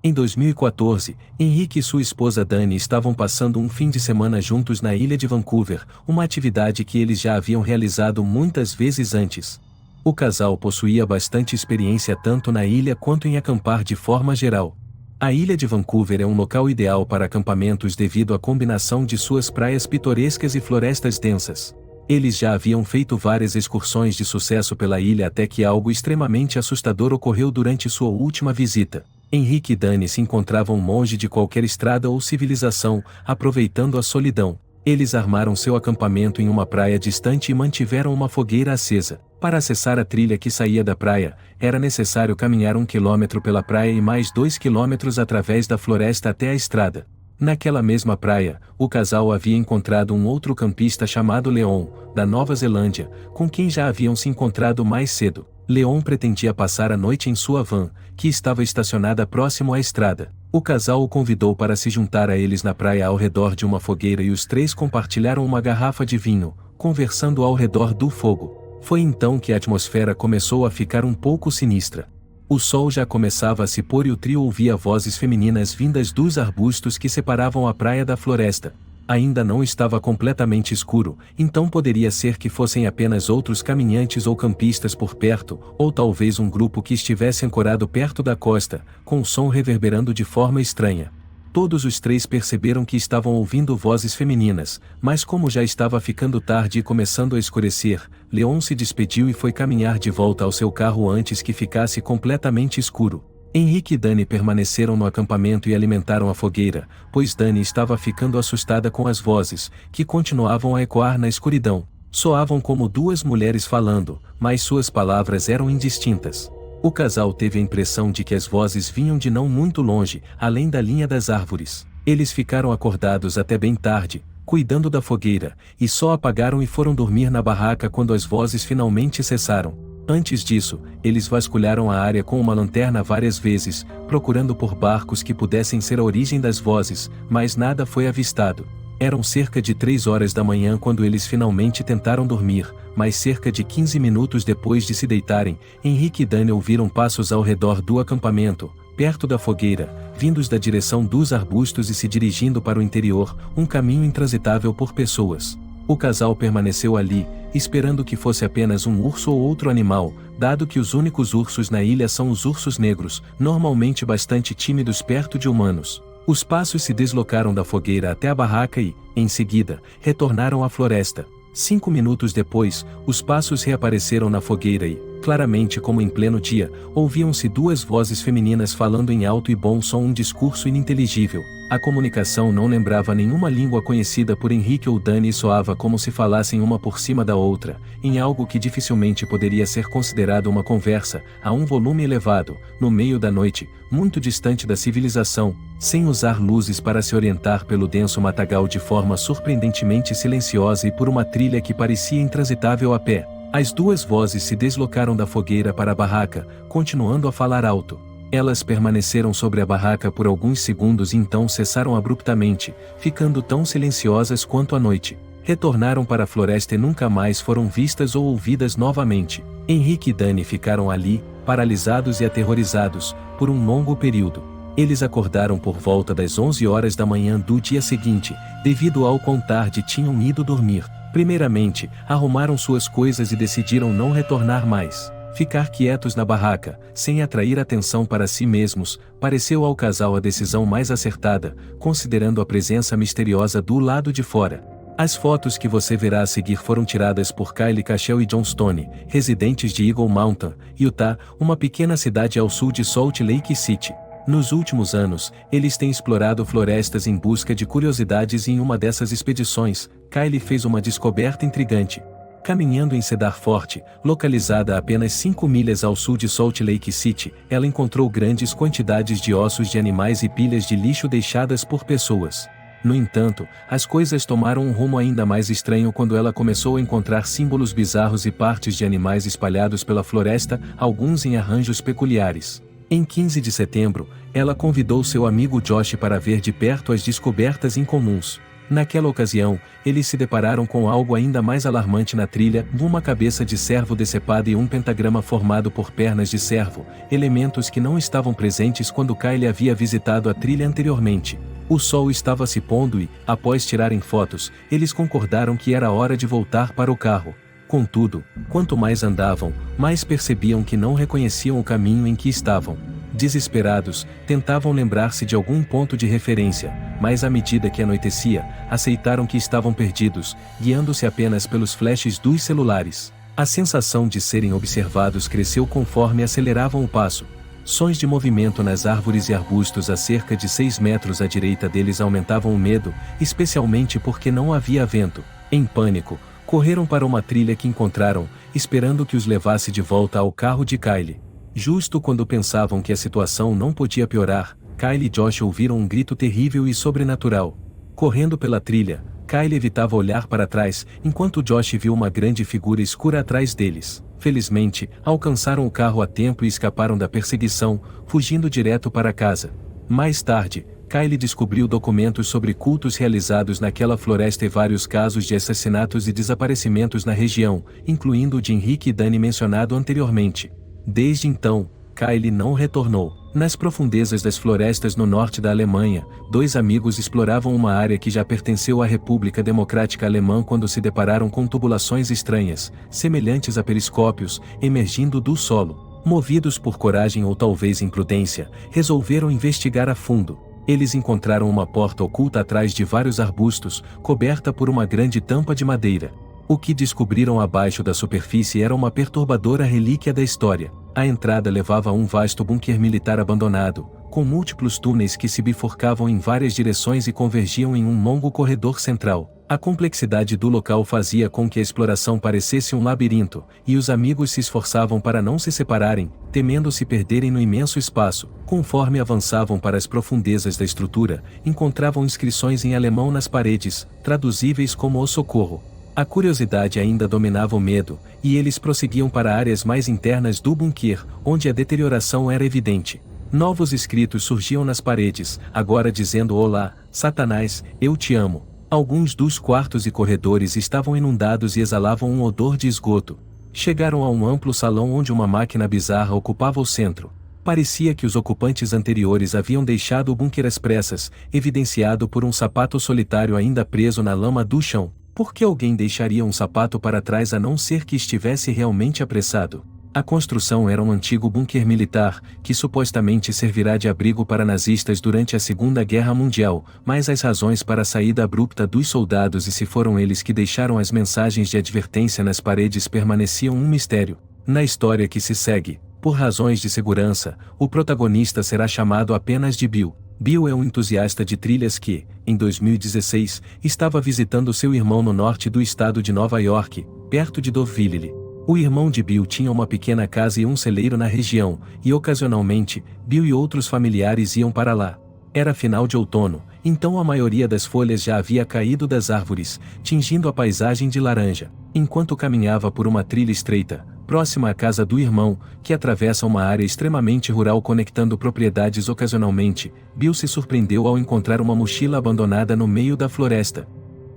Em 2014, Henrique e sua esposa Dani estavam passando um fim de semana juntos na ilha de Vancouver, uma atividade que eles já haviam realizado muitas vezes antes. O casal possuía bastante experiência tanto na ilha quanto em acampar de forma geral. A ilha de Vancouver é um local ideal para acampamentos devido à combinação de suas praias pitorescas e florestas densas. Eles já haviam feito várias excursões de sucesso pela ilha até que algo extremamente assustador ocorreu durante sua última visita. Henrique e Dani se encontravam longe de qualquer estrada ou civilização, aproveitando a solidão. Eles armaram seu acampamento em uma praia distante e mantiveram uma fogueira acesa. Para acessar a trilha que saía da praia, era necessário caminhar 1 quilômetro pela praia e mais 2 quilômetros através da floresta até a estrada. Naquela mesma praia, o casal havia encontrado um outro campista chamado Leon, da Nova Zelândia, com quem já haviam se encontrado mais cedo. Leon pretendia passar a noite em sua van, que estava estacionada próximo à estrada. O casal o convidou para se juntar a eles na praia ao redor de uma fogueira e os três compartilharam uma garrafa de vinho, conversando ao redor do fogo. Foi então que a atmosfera começou a ficar um pouco sinistra. O sol já começava a se pôr e o trio ouvia vozes femininas vindas dos arbustos que separavam a praia da floresta. Ainda não estava completamente escuro, então poderia ser que fossem apenas outros caminhantes ou campistas por perto, ou talvez um grupo que estivesse ancorado perto da costa, com o som reverberando de forma estranha. Todos os três perceberam que estavam ouvindo vozes femininas, mas como já estava ficando tarde e começando a escurecer, Leon se despediu e foi caminhar de volta ao seu carro antes que ficasse completamente escuro. Henrique e Dani permaneceram no acampamento e alimentaram a fogueira, pois Dani estava ficando assustada com as vozes, que continuavam a ecoar na escuridão. Soavam como duas mulheres falando, mas suas palavras eram indistintas. O casal teve a impressão de que as vozes vinham de não muito longe, além da linha das árvores. Eles ficaram acordados até bem tarde, cuidando da fogueira, e só apagaram e foram dormir na barraca quando as vozes finalmente cessaram. Antes disso, eles vasculharam a área com uma lanterna várias vezes, procurando por barcos que pudessem ser a origem das vozes, mas nada foi avistado. Eram cerca de 3 horas da manhã quando eles finalmente tentaram dormir, mas cerca de 15 minutos depois de se deitarem, Henrique e Dani ouviram passos ao redor do acampamento, perto da fogueira, vindos da direção dos arbustos e se dirigindo para o interior, um caminho intransitável por pessoas. O casal permaneceu ali, esperando que fosse apenas um urso ou outro animal, dado que os únicos ursos na ilha são os ursos negros, normalmente bastante tímidos perto de humanos. Os passos se deslocaram da fogueira até a barraca e, em seguida, retornaram à floresta. 5 minutos depois, os passos reapareceram na fogueira e, claramente como em pleno dia, ouviam-se duas vozes femininas falando em alto e bom som um discurso ininteligível. A comunicação não lembrava nenhuma língua conhecida por Henrique ou Dani e soava como se falassem uma por cima da outra, em algo que dificilmente poderia ser considerado uma conversa, a um volume elevado, no meio da noite, muito distante da civilização, sem usar luzes para se orientar pelo denso matagal de forma surpreendentemente silenciosa e por uma trilha que parecia intransitável a pé. As duas vozes se deslocaram da fogueira para a barraca, continuando a falar alto. Elas permaneceram sobre a barraca por alguns segundos e então cessaram abruptamente, ficando tão silenciosas quanto a noite. Retornaram para a floresta e nunca mais foram vistas ou ouvidas novamente. Henrique e Dani ficaram ali, paralisados e aterrorizados, por um longo período. Eles acordaram por volta das 11 horas da manhã do dia seguinte, devido ao quão tarde tinham ido dormir. Primeiramente, arrumaram suas coisas e decidiram não retornar mais. Ficar quietos na barraca, sem atrair atenção para si mesmos, pareceu ao casal a decisão mais acertada, considerando a presença misteriosa do lado de fora. As fotos que você verá a seguir foram tiradas por Kylie Cashel e John Stone, residentes de Eagle Mountain, Utah, uma pequena cidade ao sul de Salt Lake City. Nos últimos anos, eles têm explorado florestas em busca de curiosidades e em uma dessas expedições, Kylie fez uma descoberta intrigante. Caminhando em Cedar Fort, localizada a apenas 5 milhas ao sul de Salt Lake City, ela encontrou grandes quantidades de ossos de animais e pilhas de lixo deixadas por pessoas. No entanto, as coisas tomaram um rumo ainda mais estranho quando ela começou a encontrar símbolos bizarros e partes de animais espalhados pela floresta, alguns em arranjos peculiares. Em 15 de setembro, ela convidou seu amigo Josh para ver de perto as descobertas incomuns. Naquela ocasião, eles se depararam com algo ainda mais alarmante na trilha: uma cabeça de cervo decepada e um pentagrama formado por pernas de cervo, elementos que não estavam presentes quando Kyle havia visitado a trilha anteriormente. O sol estava se pondo e, após tirarem fotos, eles concordaram que era hora de voltar para o carro. Contudo, quanto mais andavam, mais percebiam que não reconheciam o caminho em que estavam. Desesperados, tentavam lembrar-se de algum ponto de referência, mas à medida que anoitecia, aceitaram que estavam perdidos, guiando-se apenas pelos flashes dos celulares. A sensação de serem observados cresceu conforme aceleravam o passo. Sons de movimento nas árvores e arbustos a cerca de 6 metros à direita deles aumentavam o medo, especialmente porque não havia vento. Em pânico, correram para uma trilha que encontraram, esperando que os levasse de volta ao carro de Kyle. Justo quando pensavam que a situação não podia piorar, Kyle e Josh ouviram um grito terrível e sobrenatural. Correndo pela trilha, Kyle evitava olhar para trás, enquanto Josh viu uma grande figura escura atrás deles. Felizmente, alcançaram o carro a tempo e escaparam da perseguição, fugindo direto para casa. Mais tarde, Kyle descobriu documentos sobre cultos realizados naquela floresta e vários casos de assassinatos e desaparecimentos na região, incluindo o de Henrique e Danny mencionado anteriormente. Desde então, Kyle não retornou. Nas profundezas das florestas no norte da Alemanha, dois amigos exploravam uma área que já pertenceu à República Democrática Alemã quando se depararam com tubulações estranhas, semelhantes a periscópios, emergindo do solo. Movidos por coragem ou talvez imprudência, resolveram investigar a fundo. Eles encontraram uma porta oculta atrás de vários arbustos, coberta por uma grande tampa de madeira. O que descobriram abaixo da superfície era uma perturbadora relíquia da história. A entrada levava a um vasto bunker militar abandonado, com múltiplos túneis que se bifurcavam em várias direções e convergiam em um longo corredor central. A complexidade do local fazia com que a exploração parecesse um labirinto, e os amigos se esforçavam para não se separarem, temendo se perderem no imenso espaço. Conforme avançavam para as profundezas da estrutura, encontravam inscrições em alemão nas paredes, traduzíveis como "O Socorro". A curiosidade ainda dominava o medo, e eles prosseguiam para áreas mais internas do bunker, onde a deterioração era evidente. Novos escritos surgiam nas paredes, agora dizendo: "Olá, Satanás, eu te amo". Alguns dos quartos e corredores estavam inundados e exalavam um odor de esgoto. Chegaram a um amplo salão onde uma máquina bizarra ocupava o centro. Parecia que os ocupantes anteriores haviam deixado o bunker às pressas, evidenciado por um sapato solitário ainda preso na lama do chão. Por que alguém deixaria um sapato para trás a não ser que estivesse realmente apressado? A construção era um antigo bunker militar, que supostamente servirá de abrigo para nazistas durante a Segunda Guerra Mundial, mas as razões para a saída abrupta dos soldados e se foram eles que deixaram as mensagens de advertência nas paredes permaneciam um mistério. Na história que se segue, por razões de segurança, o protagonista será chamado apenas de Bill. Bill é um entusiasta de trilhas que, em 2016, estava visitando seu irmão no norte do estado de Nova York, perto de Deauville. O irmão de Bill tinha uma pequena casa e um celeiro na região, e ocasionalmente, Bill e outros familiares iam para lá. Era final de outono, então a maioria das folhas já havia caído das árvores, tingindo a paisagem de laranja. Enquanto caminhava por uma trilha estreita, próxima à casa do irmão, que atravessa uma área extremamente rural conectando propriedades ocasionalmente, Bill se surpreendeu ao encontrar uma mochila abandonada no meio da floresta.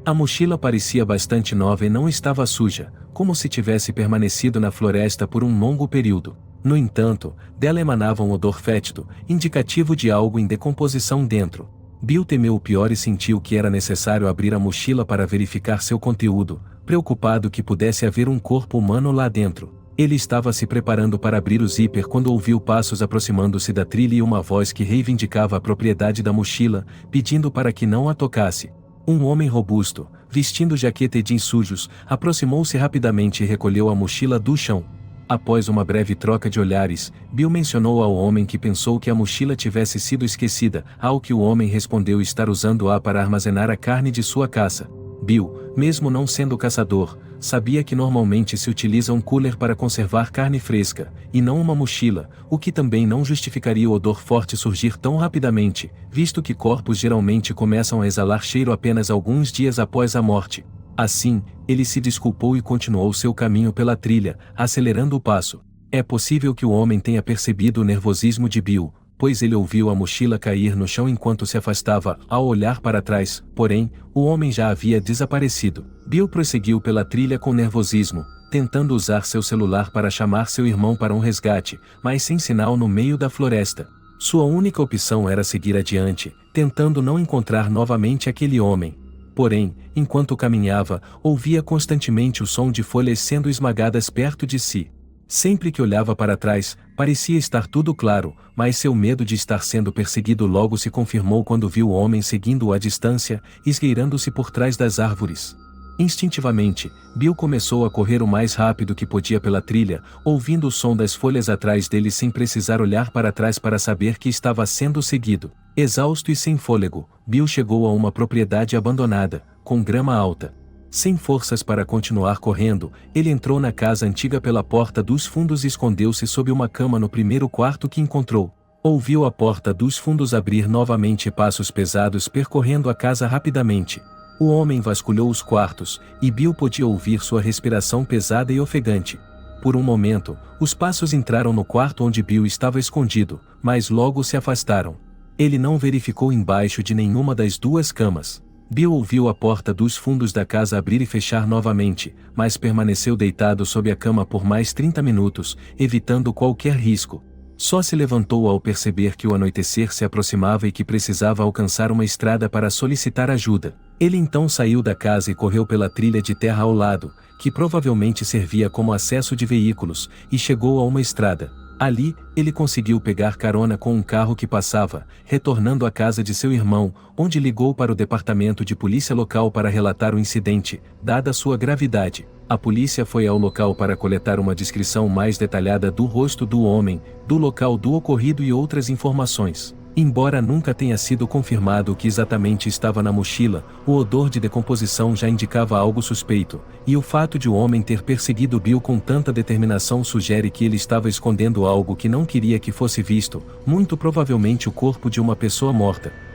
A mochila parecia bastante nova e não estava suja, como se tivesse permanecido na floresta por um longo período. No entanto, dela emanava um odor fétido, indicativo de algo em decomposição dentro. Bill temeu o pior e sentiu que era necessário abrir a mochila para verificar seu conteúdo, preocupado que pudesse haver um corpo humano lá dentro. Ele estava se preparando para abrir o zíper quando ouviu passos aproximando-se da trilha e uma voz que reivindicava a propriedade da mochila, pedindo para que não a tocasse. Um homem robusto, vestindo jaqueta e jeans sujos, aproximou-se rapidamente e recolheu a mochila do chão. Após uma breve troca de olhares, Bill mencionou ao homem que pensou que a mochila tivesse sido esquecida, ao que o homem respondeu estar usando-a para armazenar a carne de sua caça. Bill, mesmo não sendo caçador, sabia que normalmente se utiliza um cooler para conservar carne fresca, e não uma mochila, o que também não justificaria o odor forte surgir tão rapidamente, visto que corpos geralmente começam a exalar cheiro apenas alguns dias após a morte. Assim, ele se desculpou e continuou seu caminho pela trilha, acelerando o passo. É possível que o homem tenha percebido o nervosismo de Bill, pois ele ouviu a mochila cair no chão enquanto se afastava. Ao olhar para trás, porém, o homem já havia desaparecido. Bill prosseguiu pela trilha com nervosismo, tentando usar seu celular para chamar seu irmão para um resgate, mas sem sinal no meio da floresta. Sua única opção era seguir adiante, tentando não encontrar novamente aquele homem. Porém, enquanto caminhava, ouvia constantemente o som de folhas sendo esmagadas perto de si. Sempre que olhava para trás, parecia estar tudo claro, mas seu medo de estar sendo perseguido logo se confirmou quando viu o homem seguindo-o à distância, esgueirando-se por trás das árvores. Instintivamente, Bill começou a correr o mais rápido que podia pela trilha, ouvindo o som das folhas atrás dele sem precisar olhar para trás para saber que estava sendo seguido. Exausto e sem fôlego, Bill chegou a uma propriedade abandonada, com grama alta. Sem forças para continuar correndo, ele entrou na casa antiga pela porta dos fundos e escondeu-se sob uma cama no primeiro quarto que encontrou. Ouviu a porta dos fundos abrir novamente e passos pesados percorrendo a casa rapidamente. O homem vasculhou os quartos, e Bill podia ouvir sua respiração pesada e ofegante. Por um momento, os passos entraram no quarto onde Bill estava escondido, mas logo se afastaram. Ele não verificou embaixo de nenhuma das duas camas. Bill ouviu a porta dos fundos da casa abrir e fechar novamente, mas permaneceu deitado sob a cama por mais 30 minutos, evitando qualquer risco. Só se levantou ao perceber que o anoitecer se aproximava e que precisava alcançar uma estrada para solicitar ajuda. Ele então saiu da casa e correu pela trilha de terra ao lado, que provavelmente servia como acesso de veículos, e chegou a uma estrada. Ali, ele conseguiu pegar carona com um carro que passava, retornando à casa de seu irmão, onde ligou para o departamento de polícia local para relatar o incidente, dada sua gravidade. A polícia foi ao local para coletar uma descrição mais detalhada do rosto do homem, do local do ocorrido e outras informações. Embora nunca tenha sido confirmado o que exatamente estava na mochila, o odor de decomposição já indicava algo suspeito, e o fato de o homem ter perseguido Bill com tanta determinação sugere que ele estava escondendo algo que não queria que fosse visto, muito provavelmente o corpo de uma pessoa morta.